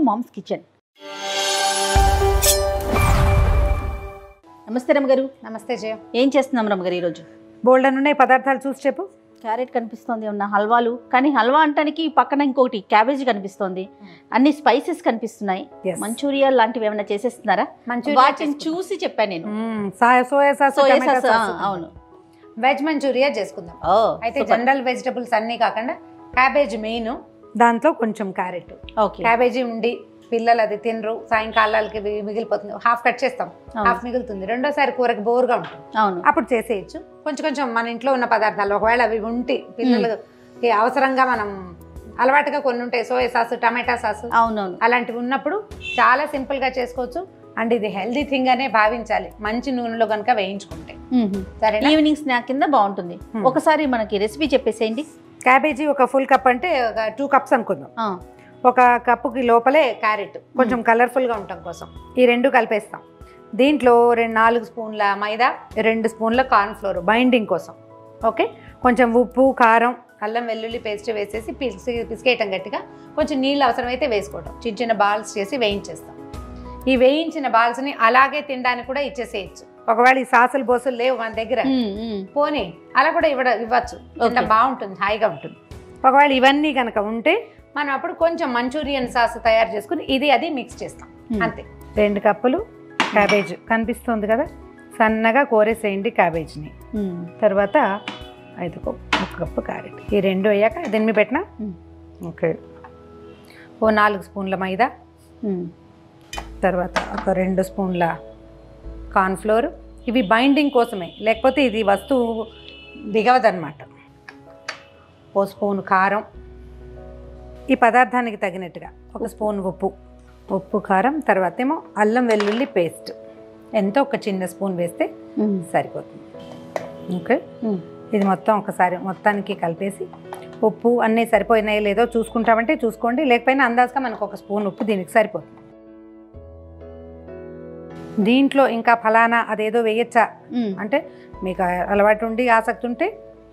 Moms kitchen. నమస్తే రమ్మగారు. నమస్తే జయ. ఏం చేస్తున్నాం రమ్మగారు ఈరోజు? బోల్డ్ అని ఉన్నాయి పదార్థాలు చూసి చెప్పు. క్యారెట్ కనిపిస్తోంది, ఉన్న హల్వాలు, కానీ హల్వా అంటానికి పక్కన ఇంకోటి క్యాబేజీ కనిపిస్తోంది, అన్ని స్పైసెస్ కనిపిస్తున్నాయి. మంచూరియా లాంటివి ఏమైనా చేసేస్తున్నారా? వాటిని చూసి చెప్పాను నేను. Soya sauce. అవును, వెజ్ మంచూరియా చేసుకుందాం. అయితే జనరల్ వెజిటబుల్స్ అన్ని కాకుండా క్యాబేజ్ మెయిన్, దాంట్లో కొంచెం క్యారెట్. క్యాబేజీ ఉండి పిల్లలు అది తినరు, సాయంకాలాలకి మిగిలిపోతుంది, హాఫ్ కట్ చేస్తాం, హాఫ్ మిగులుతుంది, రెండోసారి కూరకి బోర్గా ఉంటుంది, అప్పుడు చేసేయచ్చు. కొంచెం కొంచెం మన ఇంట్లో ఉన్న పదార్థాలు ఒకవేళ అవి ఉంటే పిల్లలకి అవసరంగా మనం అలవాటుగా కొన్ని ఉంటాయి, సోయా సాస్, టమాటా సాస్, అవునవును, అలాంటివి ఉన్నప్పుడు చాలా సింపుల్ గా చేసుకోవచ్చు. అండ్ ఇది హెల్దీ థింగ్ అనే భావించాలి, మంచి నూనెలో కనుక వేయించుకుంటే. సరే, ఈవినింగ్ స్నాక్ కింద బాగుంటుంది. ఒకసారి మనకి రెసిపీ చెప్పేసేయండి. క్యాబేజీ ఒక ఫుల్ కప్ అంటే ఒక 2 కప్స్ అనుకుందాం. ఒక కప్పుకి లోపలే క్యారెట్ కొంచెం కలర్ఫుల్గా ఉండటం కోసం ఈ 2 కలిపేస్తాం. దీంట్లో 4 స్పూన్ల మైదా, 2 స్పూన్ల కార్న్ఫ్లోర్ బైండింగ్ కోసం. ఓకే, కొంచెం ఉప్పు, కారం, అల్లం వెల్లుల్లి పేస్ట్ వేసేసి పిసికేయటం గట్టిగా, కొంచెం నీళ్ళు అవసరమైతే వేసుకోవడం, చిన్న చిన్న బాల్స్ చేసి వేయించేస్తాం. ఈ వేయించిన బాల్స్ని అలాగే తినడానికి కూడా ఇచ్చేసేయచ్చు. ఒకవేళ ఈ సాసులు బోసులు లేవు మన దగ్గర, పోనీ అలా కూడా ఇవ్వచ్చు, బాగుంటుంది, హాయిగా ఉంటుంది. ఒకవేళ ఇవన్నీ కనుక ఉంటే మనం అప్పుడు కొంచెం మంచూరియన్ సాస్ తయారు చేసుకుని ఇది అది మిక్స్ చేస్తాం, అంతే. 2 కప్పులు క్యాబేజ్ కనిపిస్తుంది కదా, సన్నగా కోరేసేయండి క్యాబేజ్ని. తర్వాత 1 కప్పు క్యారెట్, ఈ 2 అయ్యాక దీని మీద పెట్టినా. ఓకే, 4 స్పూన్ల మైదా, తర్వాత ఒక 2 స్పూన్ల కార్న్ఫ్లోర్, ఇవి బైండింగ్ కోసమే, లేకపోతే ఇది వస్తువు దిగవదనమాట. 1 స్పూన్ కారం, ఈ పదార్థానికి తగినట్టుగా 1 స్పూన్ ఉప్పు కారం, తర్వాత ఏమో అల్లం వెల్లుల్లి పేస్ట్ ఎంతో ఒక చిన్న స్పూన్ వేస్తే సరిపోతుంది. ఓకే, ఇది మొత్తం ఒకసారి మొత్తానికి కలిపేసి, ఉప్పు అన్నీ సరిపోయినాయో లేదో చూసుకుంటామంటే చూసుకోండి, లేకపోయినా అందాజుగా మనకు 1 స్పూన్ ఉప్పు దీనికి సరిపోతుంది. దీంట్లో ఇంకా ఫలానా అదేదో వేయచ్చా అంటే మీకు అలవాటు ఉండి ఆసక్తి ఉంటే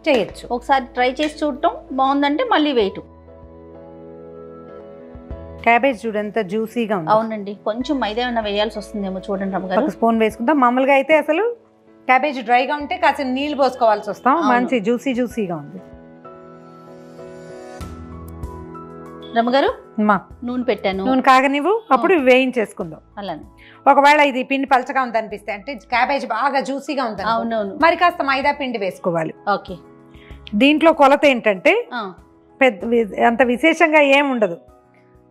చేయొచ్చు. ఒకసారి ట్రై చేసి చూడటం, బాగుందంటే మళ్ళీ వేయటం. క్యాబేజ్ చూడంత జ్యూసీగా ఉంది. అవునండి, కొంచెం మైదా ఏమైనా వేయాల్సి వస్తుందేమో చూడండి రమ్మగారు. 1 స్పూన్ వేసుకుందాం. మామూలుగా అయితే అసలు క్యాబేజ్ డ్రైగా ఉంటే కాస్త నీళ్ళు పోసుకోవాల్సి వస్తాం. మంచి జ్యూసీగా ఉంది. రమ్మగారు, నూనె పెట్టాను, నూనె కాగనివ్వు, అప్పుడు వేయించేసుకుందాం. అలానే ఒకవేళ ఇది పిండి పలచగా ఉంది అనిపిస్తే, అంటే క్యాబేజ్ బాగా జ్యూసీగా ఉంది, అవునవును, మరి కాస్త మైదా పిండి వేసుకోవాలి. ఓకే, దీంట్లో కొలత ఏంటంటే అంత విశేషంగా ఏం ఉండదు,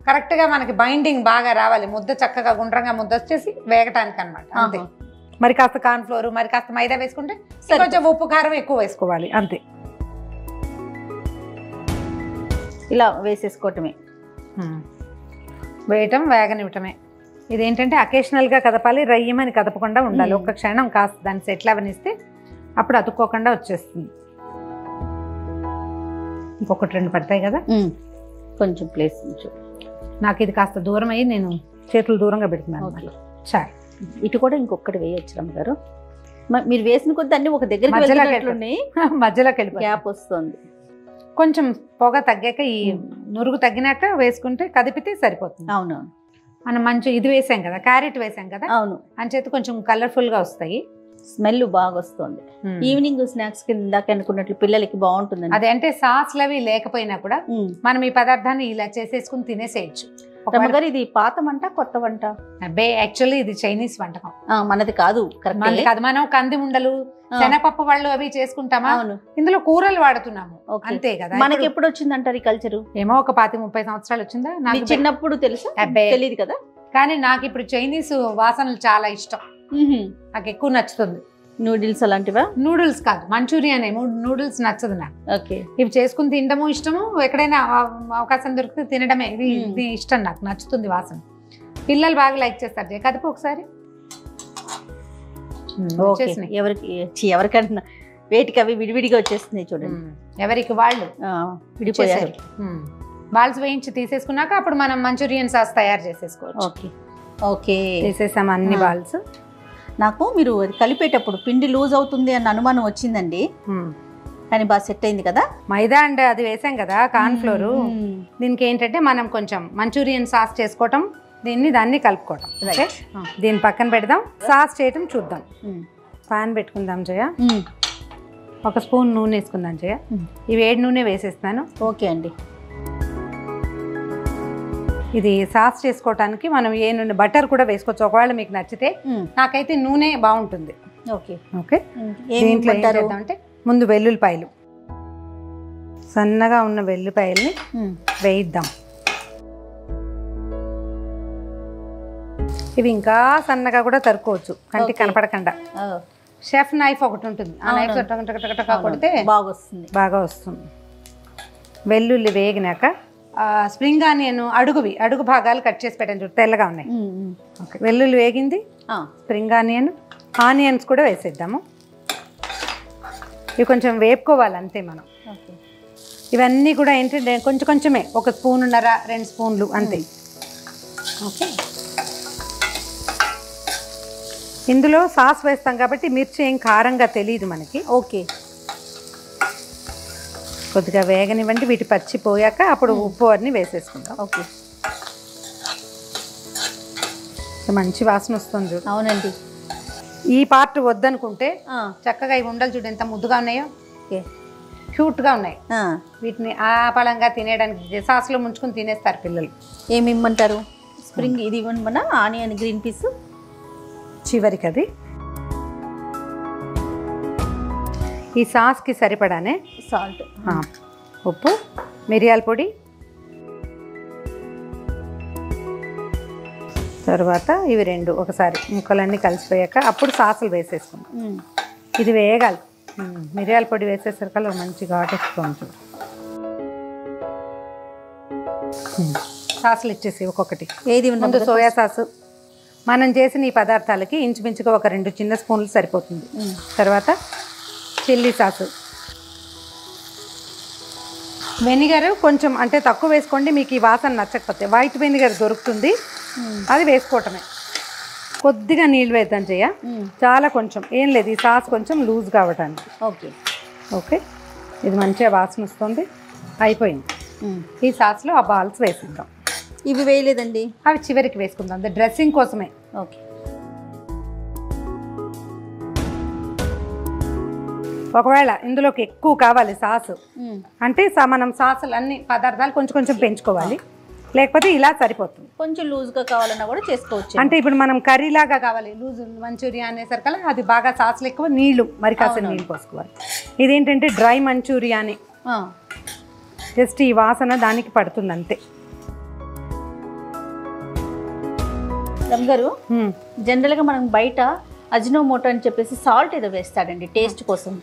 కరెక్ట్గా మనకి బైండింగ్ బాగా రావాలి, ముద్ద చక్కగా గుండ్రంగా ముద్ద వచ్చేసి వేగటానికి అనమాట, అంతే. మరి కాస్త కార్న్ఫ్లోర్, మరి కాస్త మైదా వేసుకుంటే కొంచెం ఉప్పు కారం ఎక్కువ వేసుకోవాలి, అంతే. ఇలా వేసేసుకోవటమే, వేయటం, వేగనివ్వటమే. ఇదేంటంటే అకేషనల్గా కదపాలి, రయ్యమని కదపకుండా ఉండాలి. ఒక్క క్షణం కాస్త దాన్ని సెటిల్ అవనిస్తే అప్పుడు అతుక్కోకుండా వచ్చేస్తుంది. ఇంకొకటి 2 పడతాయి కదా, కొంచెం ప్లేస్. నాకు ఇది కాస్త దూరం అయ్యి నేను చేతులు దూరంగా పెడుతున్నాను. చాలు, ఇటు కూడా ఇంకొకటి వేయచ్చు రమ్మగారు. మీరు వేసిన కొద్ది అన్ని ఒక దగ్గర మధ్యలోకి వెళ్ళి గ్యాప్ వస్తుంది. కొంచెం పొగ తగ్గాక, ఈ నురుగు తగ్గినాక వేసుకుంటే కదిపితే సరిపోతుంది. అవునవును, మనం మంచి ఇది వేసాం కదా, క్యారెట్ వేసాం కదా, అవును, అంచేత కొంచెం కలర్ఫుల్గా వస్తాయి, స్మెల్ బాగా వస్తుంది. ఈవినింగ్ స్నాక్స్ కింద అనుకున్నట్లు పిల్లలకి బాగుంటుంది. అదే అంటే సాస్లు అవి లేకపోయినా కూడా మనం ఈ పదార్థాన్ని ఇలా చేసేసుకుని తినేసేయచ్చు. రమ్మగారు, ఇది పాత వంట కొత్త వంట? అబ్బే, యాక్చువల్లీ ఇది చైనీస్ వంటకం, మనది కాదు. మనది కాదు. మనం కంది ఉండలు, శనగపప్పు వాళ్ళు అవి చేసుకుంటామా, ఇందులో కూరలు వాడుతున్నాము, అంతే కదా. మనకి ఎప్పుడు వచ్చిందంటారు ఈ కల్చరు? ఏమో ఒక 25-30 సంవత్సరాలు వచ్చిందా. నాకు చిన్నప్పుడు తెలుసు, తెలియదు కదా. కానీ నాకు ఇప్పుడు చైనీస్ వాసనలు చాలా ఇష్టం, నాకు ఎక్కువ నచ్చుతుంది. నూడిల్స్ అలాంటివా? నూడిల్స్ కాదు, మంచూరియన్. నూడిల్స్ నచ్చదు నాకు. ఓకే, ఇవి చేసుకుని తినడము ఇష్టము, ఎక్కడైనా అవకాశం దొరికితే తినడమే, ఇది ఇష్టం, నాకు నచ్చుతుంది వాసన. పిల్లలు బాగా లైక్ చేస్తారు. కదుపు ఒకసారి. ఎవరికన్నా వేటికి అవి విడివిడిగా వచ్చేస్తున్నాయి చూడండి, ఎవరికి వాళ్ళు విడిపోయారు. బాల్స్ వేయించి తీసేసుకున్నాక అప్పుడు మనం మంచూరియన్ సాస్ తయారు చేసేసుకోవచ్చు. ఓకే ఓకే, తీసేసాం అన్ని బాల్స్. నాకు మీరు కలిపేటప్పుడు పిండి లూజ్ అవుతుంది అన్న అనుమానం వచ్చిందండి. కానీ బాగా సెట్ అయింది కదా. మైదా అండ్ అది వేసాం కదా కార్న్ ఫ్లోర్. దీనికి ఏంటంటే మనం కొంచెం మంచూరియన్ సాస్ చేసుకోవటం, దాన్ని కలుపుకోవటం. ఓకే, దీన్ని పక్కన పెడదాం, సాస్ చేయటం చూద్దాం. పాన్ పెట్టుకుందాం జయ. ఒక స్పూన్ నూనె వేసుకుందాం జయ. ఈ వేడి నూనె వేసేస్తున్నాను. ఓకే అండి. ఇది సాస్ చేసుకోవటానికి మనం ఏ నూనె, బటర్ కూడా వేసుకోవచ్చు ఒకవేళ మీకు నచ్చితే. నాకైతే నూనె బాగుంటుంది. ఓకే ఓకే, దీంట్లో ఏం చేద్దామంటే ముందు వెల్లుల్లిపాయలు, సన్నగా ఉన్న వెల్లుల్లిపాయల్ని వేయిద్దాం. ఇవి ఇంకా సన్నగా కూడా తరుకోవచ్చు, కంటికి కనపడకుండా. షెఫ్ నైఫ్ ఒకటి ఉంటుంది, ఆ నైఫ్ కొడితే బాగా వస్తుంది. వెల్లుల్లి వేగినాక స్ప్రింగ్ ఆనియన్ అడుగు భాగాలు కట్ చేసి పెట్టాను చూడు, తెల్లగా ఉన్నాయి. ఓకే, వెల్లుల్లి వేగింది, స్ప్రింగ్ ఆనియన్స్ కూడా వేసేద్దాము. ఇవి కొంచెం వేపుకోవాలి అంతే మనం. ఇవన్నీ కూడా ఏంటంటే కొంచెమే, 1 స్పూన్నర 2 స్పూన్లు అంతే. ఓకే, ఇందులో సాస్ వేస్తాం కాబట్టి మిర్చి ఏం కారంగా తెలియదు మనకి. ఓకే, కొద్దిగా వేగనివ్వండి, వీటి పచ్చి పోయాక అప్పుడు ఉప్పు అన్ని వేసేసుకుందాం. ఓకే, మంచి వాసన వస్తుంది. అవునండి. ఈ పార్ట్ వద్దనుకుంటే చక్కగా ఈ ఉండలు చూడు ఎంత ముద్దుగా ఉన్నాయో, క్యూట్గా ఉన్నాయి. వీటిని ఆపలంగా తినేయడానికి సాస్లో ముంచుకుని తినేస్తారు పిల్లలు. ఏమి ఇమ్మంటారు? స్ప్రింగ్ ఇది ఇవ్వమన్నా, ఆనియన్ గ్రీన్ పీస్ చివరికి అది. ఈ సాస్కి సరిపడానే సాల్ట్, ఉప్పు, మిరియాల పొడి, తర్వాత ఇవి 2 ఒకసారి ముక్కలన్నీ కలిసిపోయాక అప్పుడు సాసులు వేసేసుకుందాం. ఇది వేయగాలి. మిరియాల పొడి వేసేసరికల్లా మంచి ఘాటు వస్తుంది చూడు. సాసులు ఇచ్చేసి ఒక్కొక్కటి. ఏది ముందు సోయా సాసు, మనం చేసిన ఈ పదార్థాలకి ఇంచుమించుగా ఒక 2 చిన్న స్పూన్లు సరిపోతుంది. తర్వాత చిల్లీ సాసు, వెనిగర్ కొంచెం అంటే తక్కువ వేసుకోండి, మీకు ఈ వాసన నచ్చకపోతే. వైట్ వెనిగర్ దొరుకుతుంది, అది వేసుకోవటమే. కొద్దిగా నీళ్ళు వేద్దాం చెయ్య, చాలా కొంచెం, ఏం లేదు, ఈ సాస్ కొంచెం లూజ్ కావటానికి. ఓకే ఓకే, ఇది మంచిగా వాసన వస్తుంది. అయిపోయింది. ఈ సాస్లో ఆ బాల్స్ వేసిద్దాం. ఇవి వేయలేదండి, అవి చివరికి వేసుకుందాం, డ్రెస్సింగ్ కోసమే. ఓకే, ఒకవేళ ఇందులోకి ఎక్కువ కావాలి సాసు అంటే మనం సాసులు అన్ని పదార్థాలు కొంచెం కొంచెం పెంచుకోవాలి, లేకపోతే ఇలా సరిపోతుంది. కొంచెం లూజ్గా కావాలన్నా కూడా చేసుకోవచ్చు. అంటే ఇప్పుడు మనం కర్రీలాగా కావాలి లూజ్ మంచూరియా అనేసరికల్లా అది బాగా సాసులు ఎక్కువ, నీళ్లు మరి కాసిన నీళ్ళు పోసుకోవాలి. ఇదేంటంటే డ్రై మంచూరియాని, జస్ట్ ఈ వాసన దానికి పడుతుంది అంతే. రమ్ గారు, జనరల్గా మనం బయట అజినోమోటో అని చెప్పేసి సాల్ట్ ఏదో వేస్తాడండి టేస్ట్ కోసం,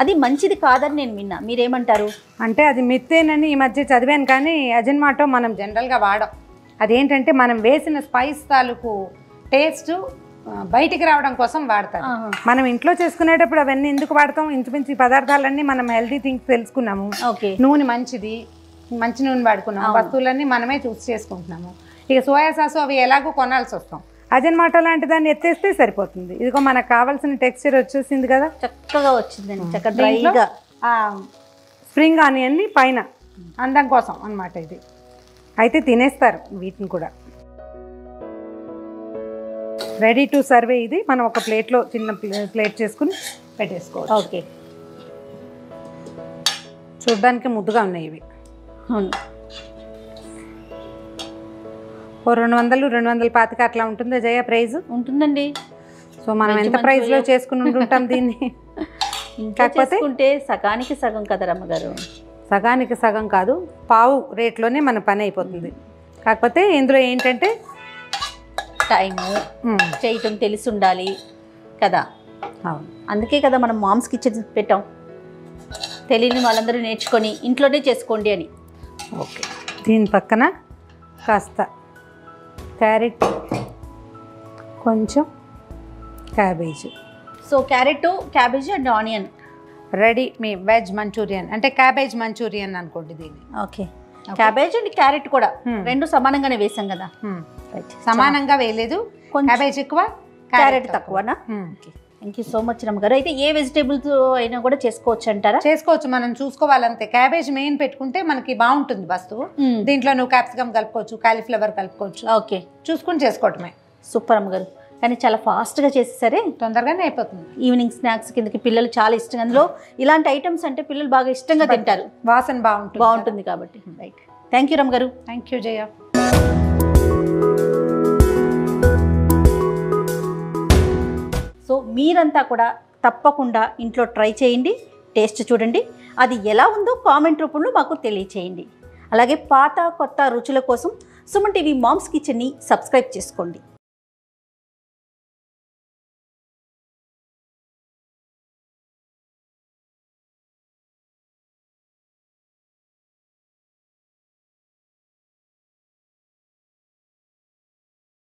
అది మంచిది కాదని నేను విన్నా, మీరేమంటారు? అంటే అది మిత్తేనని ఈ మధ్య చదివాను, కానీ అజినోమోటో మనం జనరల్గా వాడం. అదేంటంటే మనం వేసిన స్పైస్ తాలూకు టేస్ట్ బయటికి రావడం కోసం వాడతారు. మనం ఇంట్లో చేసుకునేటప్పుడు అవన్నీ ఎందుకు వాడతాం? ఇంచుమించు పదార్థాలన్నీ మనం హెల్తీ థింగ్స్ తెలుసుకున్నాము. నూనె మంచిది, మంచి నూనె వాడుకున్నాము, వస్తువులన్నీ మనమే చూస్ చేసుకుంటున్నాము. ఇక సోయా సాసు అవి ఎలాగో కొనాల్సి వస్తాం. అజినోమోటో లాంటి దాన్ని ఎత్తేస్తే సరిపోతుంది. ఇదిగో మనకు కావాల్సిన టెక్స్చర్ వచ్చేసింది కదా, చక్కగా వచ్చిందండి, చక్కగా డ్రైగా. స్ప్రింగ్ ఆనియన్ని పైన అందం కోసం అన్నమాట ఇది. అయితే తినేస్తారు వీటిని కూడా. Ready to survey. ఇది మనం ఒక ప్లేట్లో, చిన్న ప్లేట్ చేసుకుని పెట్టేసుకోవచ్చు. ఓకే, చూడ్డానికి ముద్దుగా ఉన్నాయి ఇవి. అవును, 200 225 అట్లా ఉంటుందా జయ ప్రైస్? ఉంటుందండి. సో మనం ఎంత ప్రైస్లో చేసుకుని ఉంటాం దీన్ని? కాకపోతే సగానికి సగం కదా రమ్మగారు. సగానికి సగం కాదు, పావు రేట్లోనే మన పని అయిపోతుంది. కాకపోతే ఇందులో ఏంటంటే టైము చేయటం తెలిసి ఉండాలి కదా. అవును, అందుకే కదా మనం మామ్స్ కిచెన్ పెట్టాం, తెలియని వాళ్ళందరూ నేర్చుకొని ఇంట్లోనే చేసుకోండి అని. ఓకే, దీని పక్కన కాస్త క్యారెట్, కొంచెం cabbage. So carrot, cabbage and onion ready. Me veg Manchurian అంటే క్యాబేజ్ మంచూరియన్ అనుకోండి దీన్ని. ఓకే, క్యాబేజ్ అండ్ క్యారెట్ కూడా 2 సమానంగానే వేసాం కదా. సమానంగా వేయలేదు, క్యాబేజ్ ఎక్కువ, క్యారెట్ తక్కువనా? థ్యాంక్ యూ సో మచ్ రమ్మగారు. అయితే ఏ వెజిటేబుల్స్ అయినా కూడా చేసుకోవచ్చు అంటారా? చేసుకోవచ్చు, మనం చూసుకోవాలంతే. క్యాబేజ్ మెయిన్ పెట్టుకుంటే మనకి బాగుంటుంది వస్తువు. దీంట్లో నువ్వు క్యాప్సికమ్ కలుపుకోవచ్చు, కాలీఫ్లవర్ కలుపుకోవచ్చు. ఓకే, చూసుకుని చేసుకోవటమే. సూపర్ అమ్మగారు. కానీ చాలా ఫాస్ట్గా చేసేసరే, తొందరగానే అయిపోతుంది. ఈవినింగ్ స్నాక్స్ కిందకి పిల్లలు చాలా ఇష్టంగా, అందులో ఇలాంటి ఐటమ్స్ అంటే పిల్లలు బాగా ఇష్టంగా తింటారు, వాసన బాగుంటుంది కాబట్టి. రైట్, థ్యాంక్ యూ రమ్మగారు. Thank you Jaya. సో మీరంతా కూడా తప్పకుండా ఇంట్లో ట్రై చేయండి, టేస్ట్ చూడండి, అది ఎలా ఉందో కామెంట్ రూపంలో మాకు తెలియచేయండి. అలాగే పాత కొత్త రుచుల కోసం సుమన్ టీవీ మామ్స్ కిచెన్ని సబ్స్క్రైబ్ చేసుకోండి.